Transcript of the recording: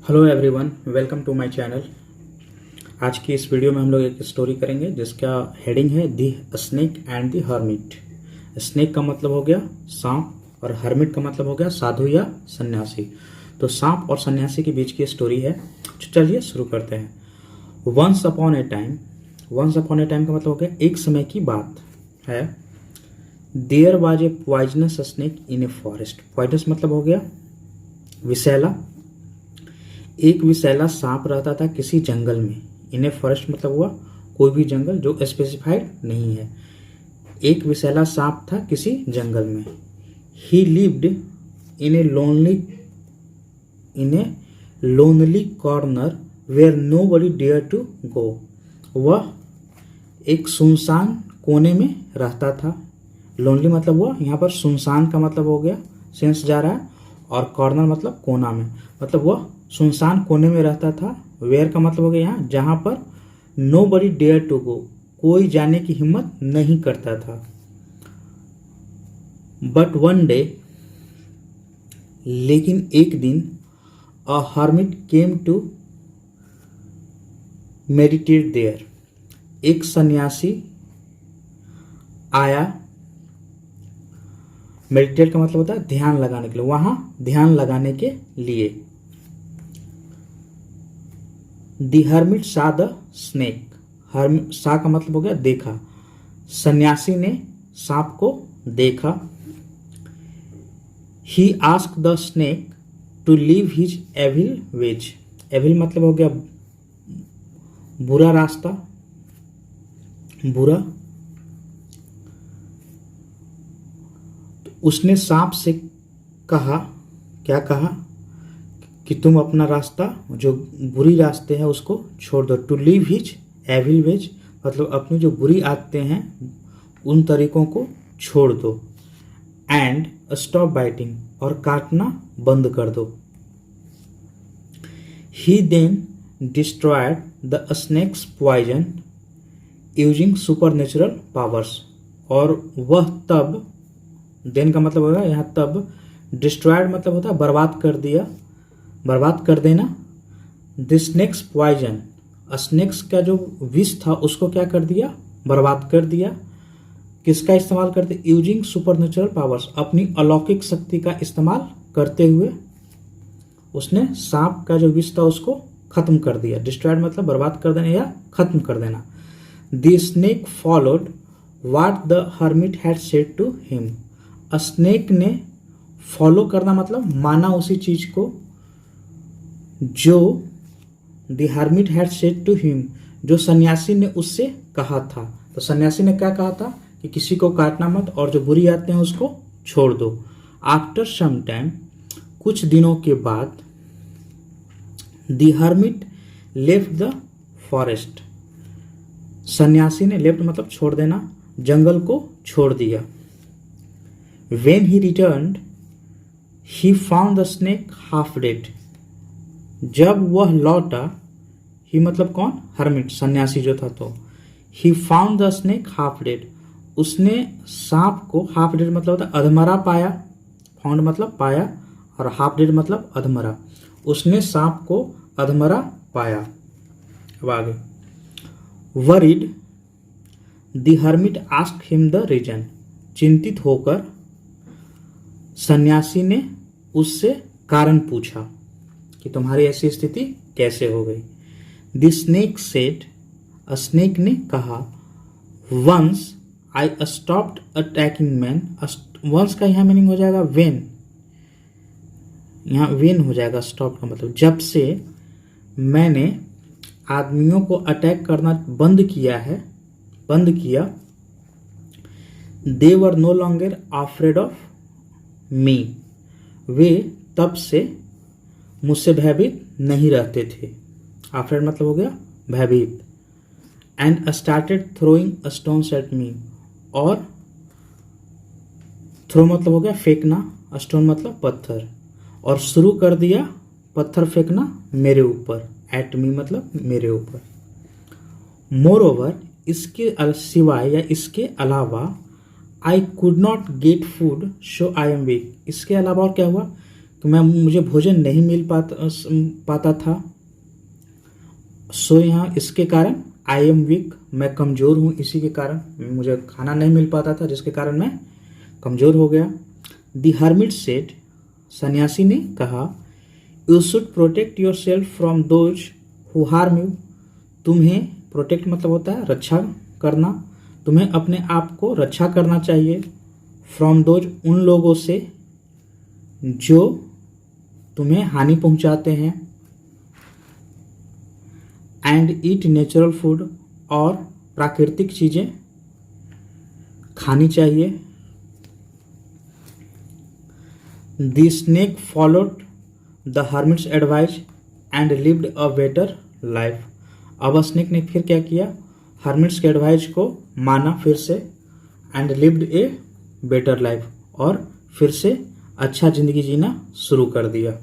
Hello everyone, welcome to my channel. आज की इस वीडियो में हम लोग एक स्टोरी करेंगे जिसका हेडिंग है the snake and the hermit. Snake का मतलब हो गया सांप और हर्मिट का मतलब हो गया साधु या सन्यासी। तो सांप और सन्यासी के बीच की स्टोरी है। चलिए शुरू करते हैं। वंस अपॉन ए टाइम का मतलब हो गया एक समय की बात है। There was a poisonous snake in a forest. Poisonous मतलब हो गया विषैला। एक विषैला सांप रहता था किसी जंगल में। इन ए फॉरेस्ट मतलब हुआ कोई भी जंगल जो स्पेसिफाइड नहीं है। एक विषैला सांप था किसी जंगल में। He lived in a lonely corner where nobody dare to go. वह एक सुनसान कोने में रहता था। लोनली मतलब हुआ यहाँ पर सुनसान का मतलब हो गया, सेंस जा रहा है, और कॉर्नर मतलब कोना में, मतलब वह सुनसान कोने में रहता था। वेयर का मतलब हो गया यहाँ जहां पर नोबडी डेयर टू गो, कोई जाने की हिम्मत नहीं करता था। बट वन डे, लेकिन एक दिन, a hermit came to meditate there. एक सन्यासी आया। मेडिटेट का मतलब होता है ध्यान लगाने के लिए, वहां ध्यान लगाने के लिए। दी हर्मिट सा द स्नेक। सा का मतलब हो गया देखा। सन्यासी ने सांप को देखा। He ask the snake to leave his evil ways. Evil मतलब हो गया बुरा रास्ता, बुरा। उसने सांप से कहा, क्या कहा, कि तुम अपना रास्ता, जो बुरी रास्ते हैं उसको छोड़ दो। To leave his evil ways मतलब अपनी जो बुरी आदतें हैं उन तरीकों को छोड़ दो। एंड स्टॉप बाइटिंग, और काटना बंद कर दो। He then destroyed the snake's poison using supernatural powers. और वह तब, देन का मतलब होगा यहाँ तब, डिस्ट्रॉयड मतलब होता है बर्बाद कर दिया, बर्बाद कर देना। द स्नेक्स पॉइजन, स्नेक्स का जो विष था उसको क्या कर दिया, बर्बाद कर दिया। किसका इस्तेमाल करते, यूजिंग सुपरनेचुरल पावर्स, अपनी अलौकिक शक्ति का इस्तेमाल करते हुए उसने सांप का जो विष था उसको खत्म कर दिया। डिस्ट्रॉयड मतलब बर्बाद कर देना या खत्म कर देना। The snake followed what the hermit had said to him. Snake ने फॉलो करना मतलब माना उसी चीज को जो the hermit had said to him, जो सन्यासी ने उससे कहा था। तो सन्यासी ने क्या कहा था कि किसी को काटना मत और जो बुरी आदतें हैं उसको छोड़ दो। आफ्टर सम टाइम, कुछ दिनों के बाद, the hermit left the forest. सन्यासी ने, लेफ्ट मतलब छोड़ देना, जंगल को छोड़ दिया। When he returned, he found the snake half dead. जब वह लौटा, ही मतलब कौन, हर्मिट, सन्यासी जो था, तो he found the snake half dead. उसने सांप को, हाफ डेड मतलब होता है अधमरा पाया, फाउंड मतलब पाया, और हाफ डेड मतलब अधमरा। उसने सांप को अधमरा पाया। अब आगे, worried the hermit asked him the reason. चिंतित होकर सन्यासी ने उससे कारण पूछा कि तुम्हारी ऐसी स्थिति कैसे हो गई। द स्नेक सेड, स्नेक ने कहा, once I stopped attacking man. Once का यहाँ मीनिंग हो जाएगा वेन, यहाँ वेन हो जाएगा स्टॉप का मतलब जब से मैंने आदमियों को अटैक करना बंद किया, they were no longer afraid of me. वे तब से मुझसे भयभीत नहीं रहते थे। आफ्रेड मतलब हो गया भयभीत। And started throwing stones at me, और थ्रो मतलब हो गया फेंकना, स्टोन मतलब पत्थर, और शुरू कर दिया पत्थर फेंकना मेरे ऊपर। एट मी मतलब मेरे ऊपर। मोर ओवर, इसके सिवाय या इसके अलावा, I could not get food so I am weak. इसके अलावा और क्या हुआ कि मुझे भोजन नहीं मिल पाता था। सो यहाँ इसके कारण आई एम वीक, मैं कमज़ोर हूँ, इसी के कारण मुझे खाना नहीं मिल पाता था, जिसके कारण मैं कमज़ोर हो गया। द हर्मिट सेड, सन्यासी ने कहा, you should protect your self from those who harm you. तुम्हें प्रोटेक्ट मतलब होता है रक्षा करना, तुम्हें अपने आप को रक्षा करना चाहिए। फ्रॉम दोज, उन लोगों से जो तुम्हें हानि पहुंचाते हैं। एंड ईट नेचुरल फूड, और प्राकृतिक चीज़ें खानी चाहिए। The snake followed the hermits advice and lived a better life. अब स्नेक ने फिर क्या किया, हर्मिट्स के एडवाइस को माना फिर से, and lived a better life, और फिर से अच्छा ज़िंदगी जीना शुरू कर दिया।